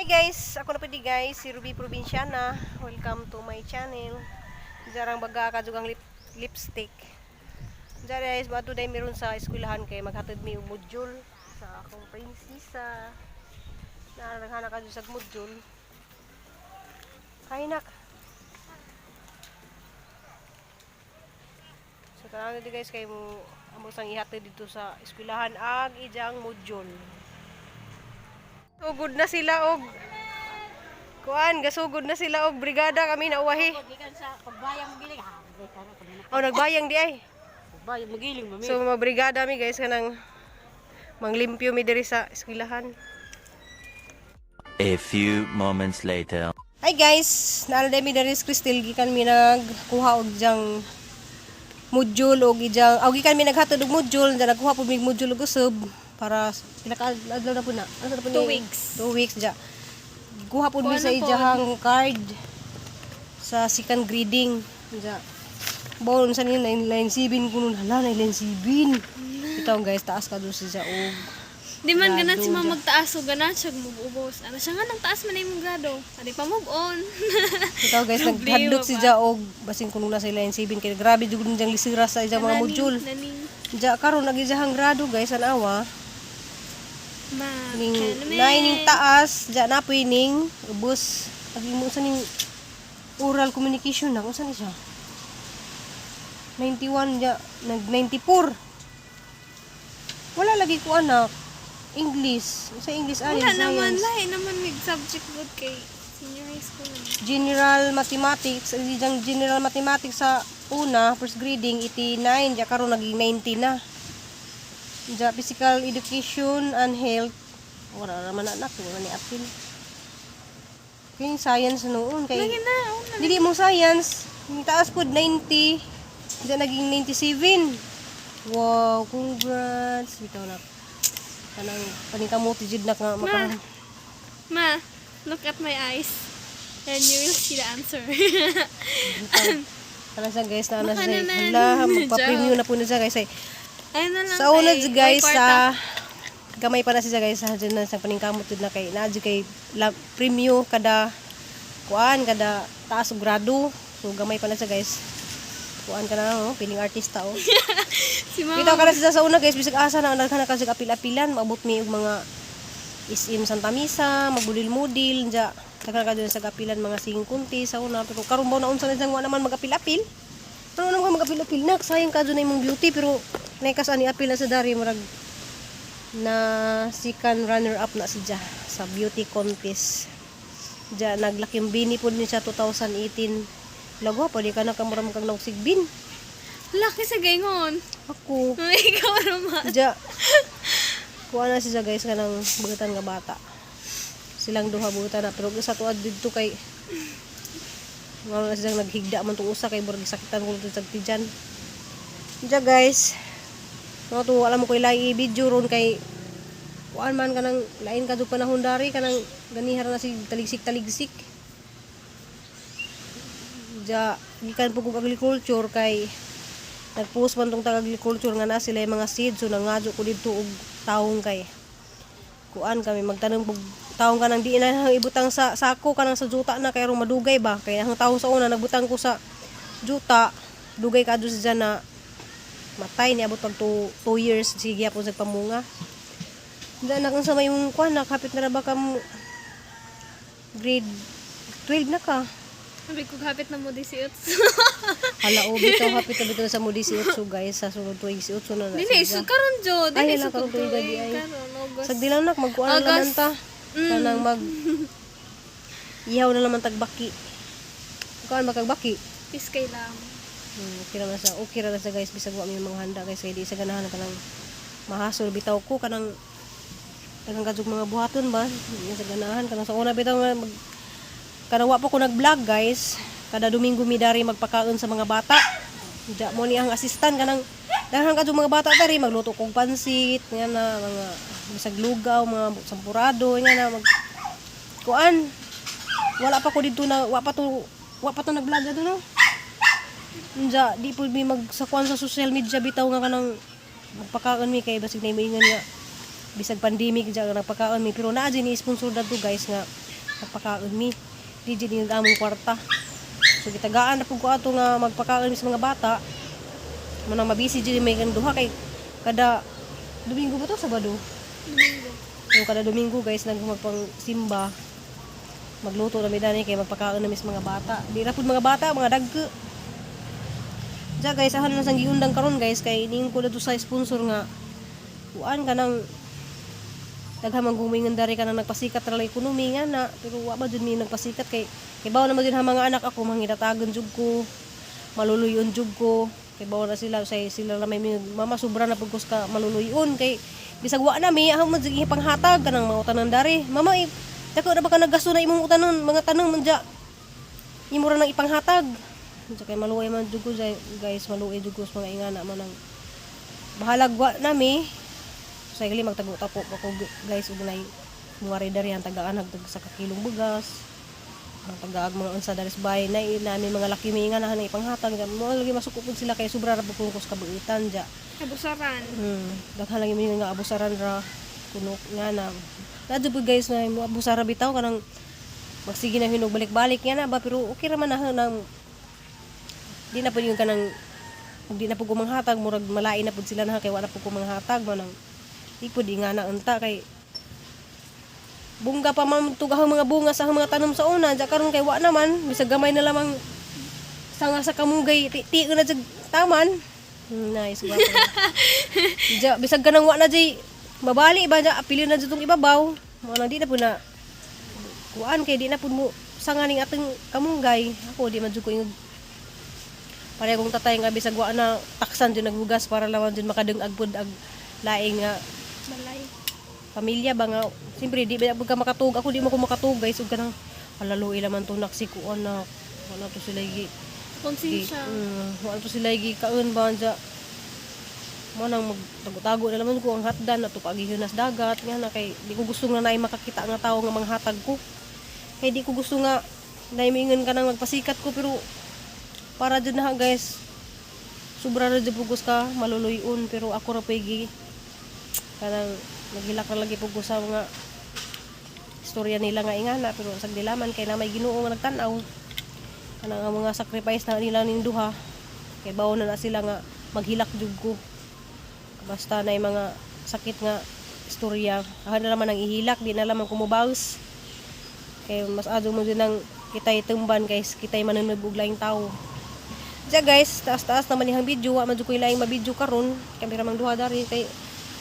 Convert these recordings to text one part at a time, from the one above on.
guys, ako na pwede guys, si Ruby Provinciana. Welcome to my channel. Jarang baga ka jugang lipstick. Jara guys, bato day meron sa eskwelahan kay maghatod mi module sa akong prinsesa. Naghana ka sa module. Kainak. So kanang di guys kay mo amo sang ihatod dito sa eskwelahan ag ijang module. Sugod na sila og kuan, gasugod na sila og brigada kami na uwahi. Gikan sa pagbayang giling ha. Oh, nagbayang di ay. Pagbayang magiling mami. So magbrigada mi guys kanang manglimpyo mi diri sa eskwelahan. A few moments later. Hi guys, naalala mi diri sa Cristel gikan mi nagkuha og jang module og ijang gikan mi naghatod og module, nagkuha pud mi module og usab para pinaka-adlaw na po na. Ano na po 2 weeks. 2 weeks ja. Kuha po mi sa ijahang card sa second grading. Ja. Bawon sa nila line 7 kuno hala na line 7. Ito guys, taas ka do siya og di man ganat si mama magtaas o ganat siya mububos. Ano siya nga nang taas man imong grado. Adi pa move on. ito guys, naghadlok siya og basin kuno na sa line 7 kay grabe jud niyang lisira sa ijang mga module. Ja karon nagijahang grado guys anawa. Ning ning taas ja na ning ubos agi mo sa ning oral communication na unsa ni siya 91 ja nag 94 wala lagi ko anak English sa English ani wala naman lahi naman mig subject good kay senior high school na. General mathematics ijang general mathematics sa una first grading 89 ja karon naging 90 na. Ja physical education and health wala naman anak wala ni apil kay science noon kay dili mo science yung taas pod 90 ja naging 97 wow congrats bitaw na kanang paningkamuti jud na nga Ma, look at my eyes and you will see the answer. Kana sa guys na sa hala magpa-preview na po na siya guys ay ayun na lang sa unod guys sa gamay pa na siya guys sa dyan na sa paningkamot na kay naadyo kay premyo kada kuan kada taas og grado so gamay pa na siya guys kuan ka na oh piling artista oh. Si mama Bitaw ka na siya sa una guys bisag asa na naghanap ka sa apil-apilan maabot mi og mga SM Santa Misa magbudil-mudil ja tagal ka dyan sa apilan mga singkunti sa una pero karon ba na unsa na siyang wa naman magapil-apil. Ano naman ka mag-apil-apil nak? Sayang ka dyan na imong beauty pero naikas ani apil na sa dari marag na second runner-up na siya sa beauty contest. Diyan naglaking bini po niya 2018. Lagwa pa di ka na kamuram kang nausig bin. laki sa gaingon. Ako. Ikaw naman. Diyan. Kuha na siya guys kanang bugatan nga bata. Silang duha bugatan na pero sa tuad dito kay wala na silang naghigda man tong usa kay burag sakitan ko sa tijan. Diyan guys. No to alam mo ko ilay i-video ron kay kuan man kanang lain ka jud panahon dari kanang ganihar na si taligsik. Ja gikan po kog agriculture kay nagpost man tong tag-agriculture nga na sila yung mga seeds so nangadyo ko dito og taong kay kuan kami magtanong pug taong kanang di na ibutang sa sako kanang sa juta na kay ro madugay ba kay ang taong sa una nagbutang ko sa juta dugay kadto sa na matay ni abot pag 2 years sige po sa pamunga. Diyan na kung sa may kuan nakapit na ba ka grade 12 na ka. Sabi ko hapit na mo 18. Hala o bitaw hapit na bitaw sa mo 18 guys sa sunod tuig 18 na na. Dili so karon jo, Ay, dili so karon tuig di ay. karon Sa dilaw nak magkuan naman ta. Kanang mag ihaw na naman tagbaki. Kuan makagbaki. Piskay lang. Okay ra na sa guys bisag wa mi mga handa guys kay di sa ganahan kanang mahasol bitaw ko kanang kajug mga buhaton ba di sa ganahan kanang sa una bitaw nga kanang wa pa ko nag-vlog guys kada Domingo mi dari magpakaon sa mga bata ja mo ni ang assistant kanang daghan kajug mga bata tari magluto kog pansit nga na mga bisag lugaw mga sampurado nga na mag kuan wala pa ko dito na wa pa to nag-vlog ato no. Ja, di po mi magsakuan sa social media bitaw nga kanang magpakaon mi kay basig na moingon nga bisag pandemic ja nagpakaon mi pero naa ni sponsor dadto guys nga magpakaon mi. Di jud ni among kwarta. So gitagaan na pud ko ato nga magpakaon mi sa mga bata. Manang mabisi jud may duha kay kada Domingo ba to? Sabado? Domingo. So kada Domingo guys magpang simba. Magluto na mi dani kay magpakaon na mi sa mga bata. Di ra pud mga bata, mga dagko. Ja guys, ahan na sang giundang karon guys kay ning ko dito sa sponsor nga kuan kanang daghang gumingon dari kanang nagpasikat ra lang ekonomi nga na pero wa ba jud mi nagpasikat kay bawo na jud ha mga anak ako mangidatagon jud ko maluluyon jud ko kay bawo na sila say sila na may mama sobra na pud ko ka maluluyon kay bisag wa na mi ahom man jud panghatag kanang mga utanan dari mama dako na ba ka naggasto na imong utanon mga tanong man ja imo ra nang ipanghatag kay maluoy man jud ko guys maluoy jud ko sa mga ingana man ang bahalag wa nami sa gali magtago-tapo ako guys ug nay mga dari ang tagaan hagtag sa kakilong bugas ang tagaag mga unsa dari sa bahay na namin mga laki minga na hanay panghatag mo lagi masukupod sila kay sobra ra pagkungkos kabuitan ja Abusaran. daghan lagi minga nga abusaran ra kuno nga na nadto po guys na mo abusara bitaw kanang magsige na hinog balik-balik nga na ba pero okay ra man na nang di na pud yung kanang di na pud kumanghatag murag malain na pud sila na kay wala pud kumanghatag manang di pud nga na unta kay bunga pa man tugahang mga bunga sa mga tanom sa una ja karon kay wa naman bisag gamay na lamang sanga sa kamugay ti na jag taman nice gwapo ja bisag kanang wa na jay mabali ba ja apilin na jud tong ibabaw mo na di na pud na kuan kay di na pud mo sanga ning atong kamugay ako di man jud ko yung para kung tatay nga bisag wa na taksan jud naghugas para lawan jud makadungag pud ag laing nga Balay. pamilya ba nga siyempre di ba ka makatug ako di mo ko makatug guys ug kanang halaluoy laman to naksikuan na wala to sila Konsensya. wala to sila kaon ba ja mo nang magtago-tago na naman ko ang hatdan na to pagihunas dagat nga na kay di ko gusto nga naay makakita nga tawo nga manghatag ko kay di ko gusto nga naimingon ka nang magpasikat ko pero para jud na guys sobra ra jud pugos ka maluluyon pero ako ra pigi kanang naghilak na lagi pugos sa mga istorya nila nga ingana pero sag dilaman kay na may Ginoo nga nagtan-aw kanang ang mga sacrifice na nila ning duha kay bawo na sila nga maghilak jud ko basta na mga sakit nga istorya aha na naman ang ihilak di na lamang kumubaws kay mas adto mo din ang kitay tumban guys kitay manunod og laing tawo ja guys taas naman ihang video wa man jud ko laing mabidyo karon kay ramang duha dari kay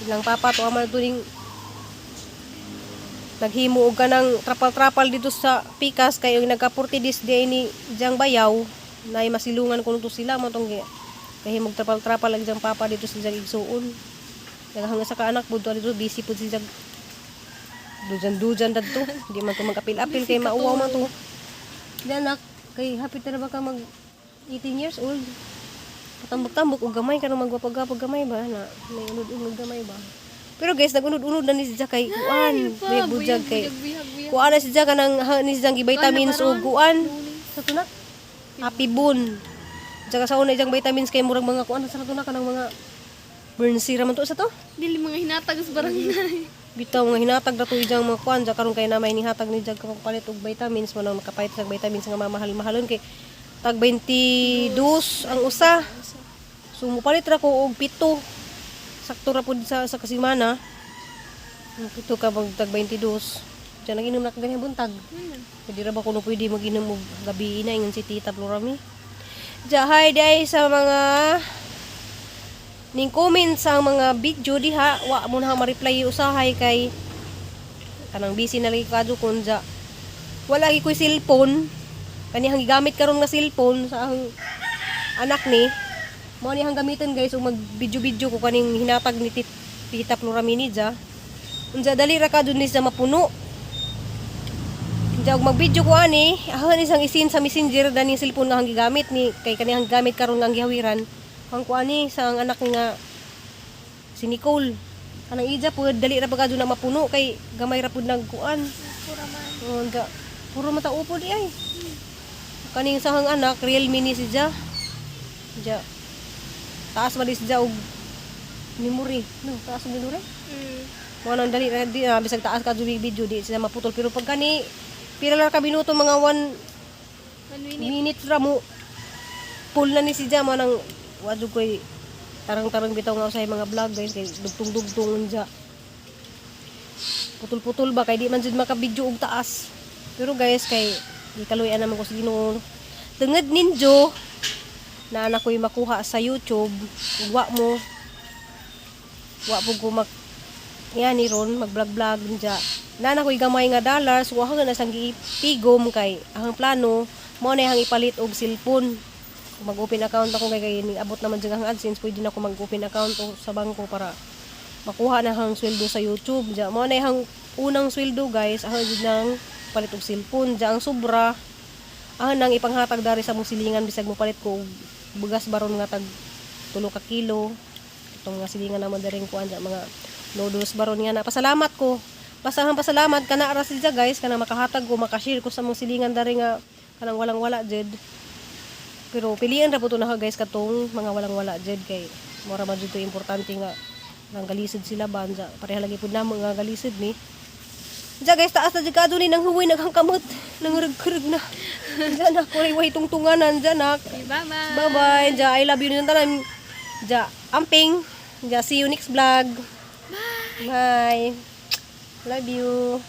ilang papa to aman to ning naghimo og kanang trapal-trapal dito sa pikas kay yung nagka 40 days day ni Jang Bayaw nay masilungan kuno to sila mo tong kay himog trapal-trapal lang Jang papa dito sa Jang igsuon hanggang sa kaanak pud dito busy pud si Jang dujan dadto di man to magapil-apil kay mauwaw man to anak kay hapit na ba ka mag 18 years old patambok-tambok og gamay kanang magwapag-wapag gamay ba na may unod-unod gamay ba pero guys nagunod-unod na ni siya kay kuan may bujag kay kuan na siya kanang ni siya vitamins og kuan sa tuna happy bone saka sa una ijang vitamins kay murag mga kuan sa tuna kanang mga burn serum man to sa to Dili mga hinatag sa barangay. bitaw nga hinatag na to ijang mga kuan ja karon kay na may nihatag ni jag palit og vitamins man makapait sa vitamins nga mamahal-mahalon kay tag 22 ang usa so mupalit ra ko og 7 sakto ra pud sa kasimana 7 ka mag tag 22 diyan naginom na kagani buntag pwede ra ba kuno pwede maginom og gabi na ingon si Tita Florami ja hi day sa mga ning comment sa mga video diha wa mo na ma-reply usahay kay kanang busy na lagi kadto kun ja wala gi koy cellphone kanihang gigamit karon nga cellphone sa ang anak ni mo ni hang gamiton guys ug mag video ko kaning hinatag ni Tita Florami ja unsa dali ra kadto ni sa mapuno ja ug mag video ko ani ahon isang isin sa messenger daning cellphone nga hang gigamit ni kay kanihang gamit karon nga gihawiran hang ko ani sa ang anak nga si Nicole kanang ija pud dali ra kadto na mapuno kay gamay ra pud nagkuan puro mata upo di ay kaning sahang anak real mini si ja taas man si ja og memory no taas og memory mo nang dali di bisag taas ka video di siya maputol pero pag kani pila lang ka minuto mga 1 1 minute. minute ra mo. Full na ni si Jam nang wadyo koy tarang-tarang bitaw nga usahay mga vlog guys kay dugtong-dugtong unja. Putol-putol ba kay di man jud maka-video og taas. Pero guys kay ikaluyan naman ko sa Ginoo. Tungod ninjo na anak ko'y makuha sa YouTube, wa po ko yan ni ron mag-vlog nja. Na anak ko'y gamay nga dollars, wa nga nasang giipigom kay ang plano mo na hang ipalit og cellphone. Mag-open account ako kay abot naman jud ang AdSense, pwede na ako mag-open account sa bangko para makuha na hang sweldo sa YouTube. Ja mo na hang unang sweldo guys, ang jud nang palit og cellphone. Ja ang sobra ang nang ipanghatag dari sa mong silingan bisag mo palit ko og bugas baron nga tag 3 ka kilo. Itong nga silingan naman daring kuan ja mga noodles baron nga na. Pasalamat ko. Pasalamat kana ara siya guys kana makahatag ko makashare ko sa mong silingan dari nga kanang walang-wala jud. Pero pilian ra po to na guys katong mga walang-wala jud kay mura man jud to importante nga nang galisod sila banja pareha lagi pud namo nga galisod ni. Diya guys, taas na dyan ka ni nang huwi naghangkamot. Nangurag-kurag na. Diyan na, way tungtunganan. Diyan na. Bye-bye. Bye-bye. Diya, I love you nyo tanan. Diya, amping. Diya, see you next vlog. Bye. Bye. Love you.